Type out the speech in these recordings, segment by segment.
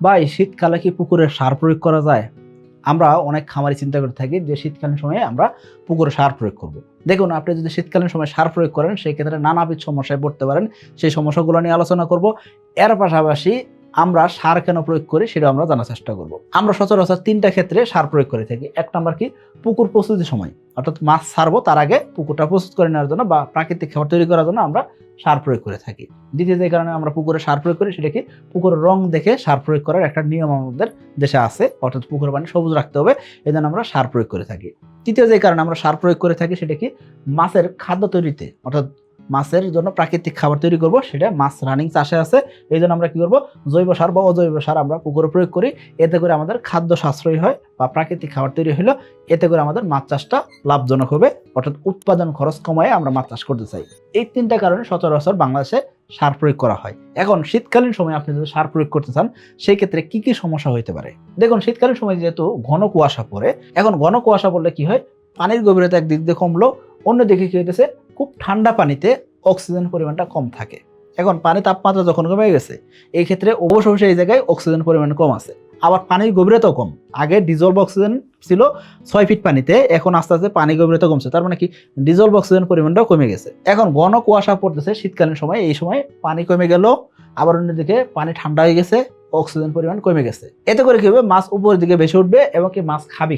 ভাই শীতকালে কি পুকুরে সার প্রয়োগ করা যায়? আমরা অনেক খামারি চিন্তা করে থাকি যে শীতকালীন সময়ে আমরা পুকুরে সার প্রয়োগ করব। দেখুন, আপনি যদি শীতকালীন সময় সার প্রয়োগ করেন সেই ক্ষেত্রে নানাবিধ সমস্যায় পড়তে পারেন। সেই সমস্যাগুলো নিয়ে আলোচনা করব। এর পাশাপাশি আমরা সার কেন প্রয়োগ করি সেটা আমরা জানার চেষ্টা করব। আমরা সচরাচর 3টা ক্ষেত্রে সার প্রয়োগ করে থাকি। এক নাম্বার কি, পুকুর প্রস্তুতির সময়, অর্থাৎ মাছ ছাড়বো তার আগে পুকুরটা প্রস্তুত করে নেওয়ার জন্য বা প্রাকৃতিক খাবার তৈরি করার জন্য আমরা সার প্রয়োগ করে থাকি। দ্বিতীয় যে কারণে আমরা পুকুরে সার প্রয়োগ করি সেটা কি, পুকুরের রং দেখে সার প্রয়োগ করার একটা নিয়ম আমাদের দেশে আছে, অর্থাৎ পুকুরের পানি সবুজ রাখতে হবে, এই জন্য আমরা সার প্রয়োগ করে থাকি। তৃতীয় যে কারণে আমরা সার প্রয়োগ করে থাকি সেটা কি, মাছের খাদ্য তৈরিতে, অর্থাৎ মাছের জন্য প্রাকৃতিক খাবার তৈরি করব, সেটা মাছ রানিং চাষে আছে, এই জন্য আমরা কি করব, জৈব সার বা অজৈব সার আমরা পুকুরে প্রয়োগ করি। এতে করে আমাদের খাদ্য সাশ্রয়ী হয় বা প্রাকৃতিক খাবার তৈরি হলো, এতে করে আমাদের মাছ চাষটা লাভজনক হবে, অর্থাৎ উৎপাদন খরচ কমায় আমরা মাছ চাষ করতে চাই। এই 3টা কারণে সচরাচর বাংলাদেশে সার প্রয়োগ করা হয়। এখন শীতকালীন সময় আপনি যদি সার প্রয়োগ করতে চান সেই ক্ষেত্রে কি কি সমস্যা হইতে পারে? দেখুন, শীতকালীন সময় যেহেতু ঘন কুয়াশা পড়ে, এখন ঘন কুয়াশা পড়লে কি হয়, পানির গভীরতা একদিক দিয়ে কমলো, অন্যদিকে কি হইতেছে, খুব ঠান্ডা পানিতে অক্সিজেন পরিমাণটা কম থাকে। এখন পানির তাপমাত্রা যখন কমে গেছে, এই ক্ষেত্রে অবশ্যই এই জায়গায় অক্সিজেন পরিমাণ কম আছে। আবার পানির গভীরতাও কম, আগে ডিজলভ অক্সিজেন ছিল 6 ফিট পানিতে, এখন আস্তে আস্তে পানি গভীরতা কমছে, তার মানে কি ডিজলভ অক্সিজেন পরিমাণটাও কমে গেছে। এখন ঘন কুয়াশা পড়তেছে শীতকালীন সময়, এই সময় পানি কমে গেল, আবার অন্যদিকে পানি ঠান্ডা হয়ে গেছে, অক্সিজেন পরিমাণ কমে গেছে। এতে করে কি হবে, মাছ উপরের দিকে বেশি উঠবে এবং কি মাছ খাবে।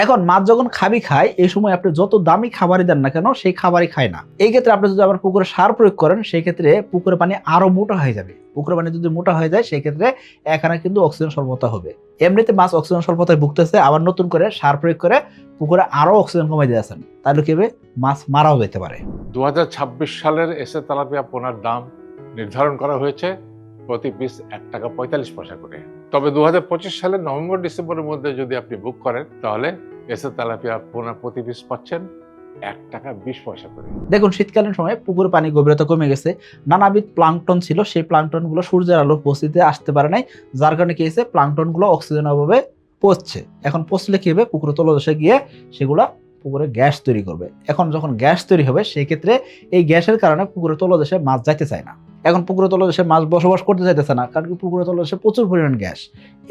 এখন মাছ যখন খায়, এই সময় আপনি যত দামি খাবারই দেন না কেন সেই খাবারই খায় না। এই ক্ষেত্রে আপনি যদি আবার পুকুরে সার প্রয়োগ করেন সেই ক্ষেত্রে পুকুরে পানি আরো মোটা হয়ে যাবে। পুকুরে পানি যদি মোটা হয়ে যায় সেই ক্ষেত্রে এখানে কিন্তু অক্সিজেন স্বল্পতা হবে। এমনিতে মাছ অক্সিজেন স্বল্পতায় ভুগতেছে, আবার নতুন করে সার প্রয়োগ করে পুকুরে আরো অক্সিজেন কমাই দিয়েছেন, তাহলে কি হবে, মাছ মারাও যেতে পারে। 2026 সালের এসে তেলাপিয়া পোনার দাম নির্ধারণ করা হয়েছে প্রতি পিস 1 টাকা 45 পয়সা করে। তবে 2025 সালের নভেম্বর ডিসেম্বরের মধ্যে যদি আপনি বুক করেন তাহলে এসে তেলাপিয়া পোনা প্রতি পিস পাচ্ছেন 1 টাকা 20 পয়সা করে। দেখুন, শীতকালীন সময় পুকুরে পানি গভীরতা কমে গেছে, নানাবিধ প্লাঙ্কটন ছিল, সেই প্লাঙ্কটন গুলো সূর্যের আলো উপস্থিতিতে আসতে পারে নাই, যার কারণে কি হয়েছে, প্লাঙ্কটন গুলো অক্সিজেনের অভাবে পচছে। এখন পচলে কি হবে, পুকুরে তলদেশে গিয়ে সেগুলা পুকুরে গ্যাস তৈরি করবে। এখন যখন গ্যাস তৈরি হবে সেই ক্ষেত্রে এই গ্যাসের কারণে পুকুরে তলদেশে মাছ যাইতে চায় না। এখন পুকুরে তলদেশে মাছ বসবাস করতে চাইতেছে না, কারণ কি পুকুরে তলদেশে প্রচুর পরিমাণ গ্যাস।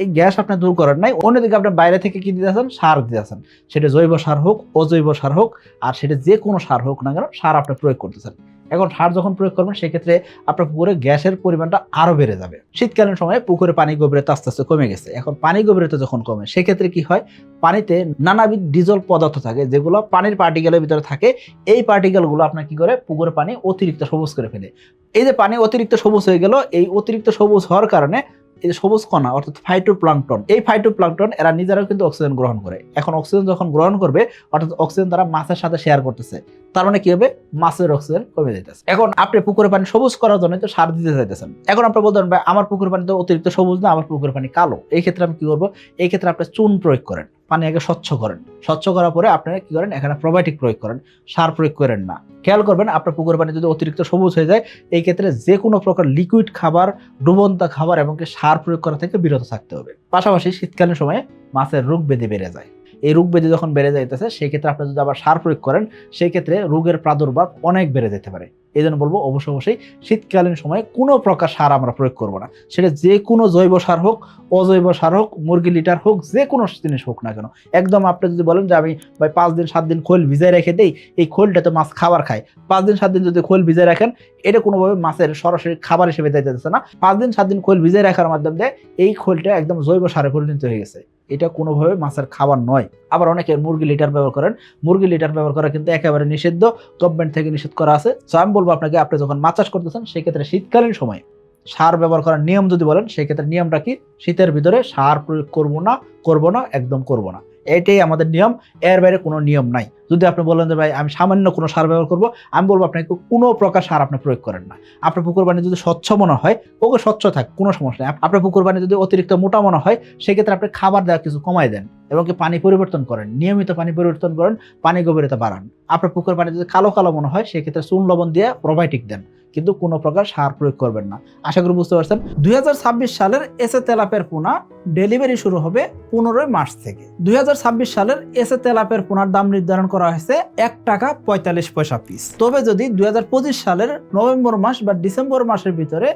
এই গ্যাস আপনি দূর করেন নাই, অন্যদিকে আপনি বাইরে থেকে কি দিতেছেন, সার দিতেছেন, সেটা জৈব সার হোক অজৈব সার হোক, আর সেটা যে কোনো সার হোক না কেন, সার আপনি প্রয়োগ করতেছেন। এখন সার যখন প্রয়োগ করবেন সেক্ষেত্রে আপনার পুকুরে গ্যাসের পরিমাণটা আরো বেড়ে যাবে। শীতকালীন সময়ে পুকুরে পানি গভীরতা আস্তে আস্তে কমে গেছে। এখন পানি গভীরতা যখন কমে সেক্ষেত্রে কি হয়, পানিতে নানাবিধ ডিজল পদার্থ থাকে যেগুলো পানির পার্টিকেলের ভিতরে থাকে। এই পার্টিকেলগুলো আপনার কি করে, পুকুরে পানি অতিরিক্ত সবুজ করে ফেলে। এই যে পানি অতিরিক্ত সবুজ হয়ে গেল, এই অতিরিক্ত সবুজ হওয়ার কারণে এই সবুজ কণা অর্থাৎ ফাইটোপ্লাঙ্কটন, এই ফাইটোপ্লাঙ্কটন এরা নিজেরাও কিন্তু অক্সিজেন গ্রহণ করে। এখন অক্সিজেন যখন গ্রহণ করবে, অর্থাৎ অক্সিজেন তারা মাছের সাথে শেয়ার করতেছে, তার মানে কি হবে, মাছের অক্সিজেন কমে যাইতেছে। এখন আপনি পুকুরে পানি সবুজ করার জন্য তো সার দিতে চাইতেছেন। এখন আপনি বলতে পারেন, ভাই আমার পুকুর পানি তো অতিরিক্ত সবুজ না, আমার পুকুরের পানি কালো। এই ক্ষেত্রে আমি কি করবো, এই ক্ষেত্রে আপনি চুন প্রয়োগ করেন, পানি আগে স্বচ্ছ করেন, স্বচ্ছ করার পরে আপনারা কি করেন, এখানে প্রোবায়োটিক প্রয়োগ করেন, সার প্রয়োগ করেন না। খেয়াল করবেন, আপনার পুকুরের পানি যদি অতিরিক্ত সবুজ হয়ে যায়, এই ক্ষেত্রে যে কোনো প্রকার লিকুইড খাবার, ডুবন্ত খাবার এবং সার প্রয়োগ করা থেকে বিরত থাকতে হবে। পাশাপাশি শীতকালীন সময়ে মাছের রোগ ব্যাধি বেড়ে যায়। এই রোগ ব্যাধি যখন বেড়ে যাইতেছে সেই ক্ষেত্রে আপনি যদি আবার সার প্রয়োগ করেন সেই ক্ষেত্রে রোগের প্রাদুর্ভাব অনেক বেড়ে যেতে পারে। এই জন্য বলবো, অবশ্যই শীতকালীন সময়ে কোনো প্রকার সার আমরা প্রয়োগ করবো না। সেটা যে কোনো জৈব সার হোক অজৈব সার হোক, মুরগি লিটার হোক, যে কোনো জিনিস হোক না কেন, একদম আপনি যদি বলেন যে আমি ভাই 5 দিন 7 দিন খোল ভিজাই রেখে দেই, এই খোলটা তো মাছ খাবার খায়, 5 দিন 7 দিন যদি খোল ভিজাই রাখেন, এটা কোনোভাবে মাছের সরাসরি খাবার হিসেবে যাইতেছে না। 5 দিন 7 দিন খোল ভিজাই রাখার মাধ্যমে এই খোলটা একদম জৈব সারে পরিণত হয়ে গেছে, এটা কোনোভাবে মাছের খাবার নয়। আবার অনেকে মুরগি লিটার ব্যবহার করেন, মুরগি লিটার ব্যবহার করা কিন্তু একেবারে নিষিদ্ধ, গভর্নমেন্ট থেকে নিষেধ করা আছে। তো আমি বলবো আপনাকে, আপনি যখন মাছ চাষ করতেছেন সেক্ষেত্রে শীতকালীন সময় সার ব্যবহার করার নিয়ম যদি বলেন, সেক্ষেত্রে নিয়মটা কি, শীতের ভিতরে সার প্রয়োগ করবো না, একদম করবো না, এটাই আমাদের নিয়ম। এর বাইরে কোনো নিয়ম নাই। যদি আপনি বলেন যে ভাই আমি সামান্য কোনো সার ব্যবহার করবো, আমি বলবো আপনাকে কোনো প্রকার সার আপনি প্রয়োগ করেন না। আপনার পুকুর পানি যদি স্বচ্ছ মনে হয়, ওকে স্বচ্ছ থাক, কোনো সমস্যা নেই। আপনার পুকুর পানি যদি অতিরিক্ত মোটা মনে হয়, সেক্ষেত্রে আপনি খাবার দেওয়া কিছু কমাই দেন এবং কি পানি পরিবর্তন করেন, নিয়মিত পানি পরিবর্তন করেন, পানি গভীরতা বাড়ান। আপনার পুকুর পানি যদি কালো কালো মনে হয়, সেক্ষেত্রে চুন লবণ দিয়ে প্রোবায়োটিক দেন, কিন্তু কোনো প্রকার সার প্রয়োগ করবেন না। আশা করি বুঝতে পারছেন। 2026 সালের এসে তেলাপের পোনা ডেলিভারি শুরু হবে 15 মার্চ থেকে। 2026 সালের এসে তেলাপের পোনার দাম নির্ধারণ করা হয়েছে 1 টাকা 45 পয়সা পিস। তবে যদি 2025 সালের নভেম্বর মাস বা ডিসেম্বর মাসের ভিতরে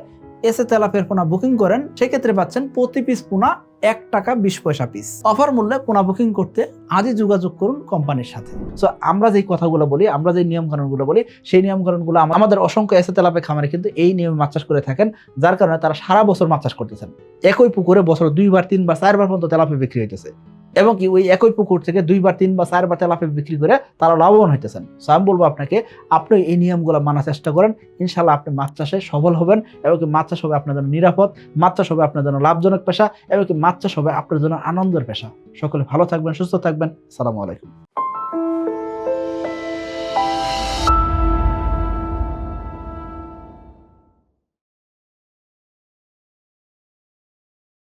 এসে তেলাপিয়ার পোনা বুকিং করেন, সেক্ষেত্রে পাচ্ছেন প্রতি পিস পোনা 1 টাকা 20 পয়সা পিস। অফার মূল্যে পোনা বুকিং করতে আজই যোগাযোগ করুন কোম্পানির সাথে। সো আমরা যে কথাগুলো বলি, আমরা যে নিয়ম কানুনগুলো বলি, সেই নিয়ম কানুনগুলো আমাদের অসংখ্য এসে তেলাপিয়া খামারে কিন্তু এই নিয়মে মাছ চাষ করে থাকেন, যার কারণে তারা সারা বছর মাছ চাষ করতেছেন। একই পুকুরে বছর 2বার 3বার 4বার পর্যন্ত তেলাপিয়া বিক্রি হইতেছে, এবং কি ওই একই পুকুর থেকে 2বার 3বার 4বার তেলাপিয়া বিক্রি করে তারা লাভবান হইতেছেন। সো আমি বলবো আপনাকে, আপনি এই নিয়মগুলো মানার চেষ্টা করেন, ইনশাল্লাহ আপনি মাছ চাষে সফল হবেন, এবং কি মাছ চাষ হবে আপনার জন্য নিরাপদ, মাছ চাষ হবে আপনার জন্য লাভজনক পেশা, এবং কি মাছ চাষ হবে আপনার জন্য আনন্দের পেশা। সকলে ভালো থাকবেন, সুস্থ থাকবেন। আসসালামু আলাইকুম।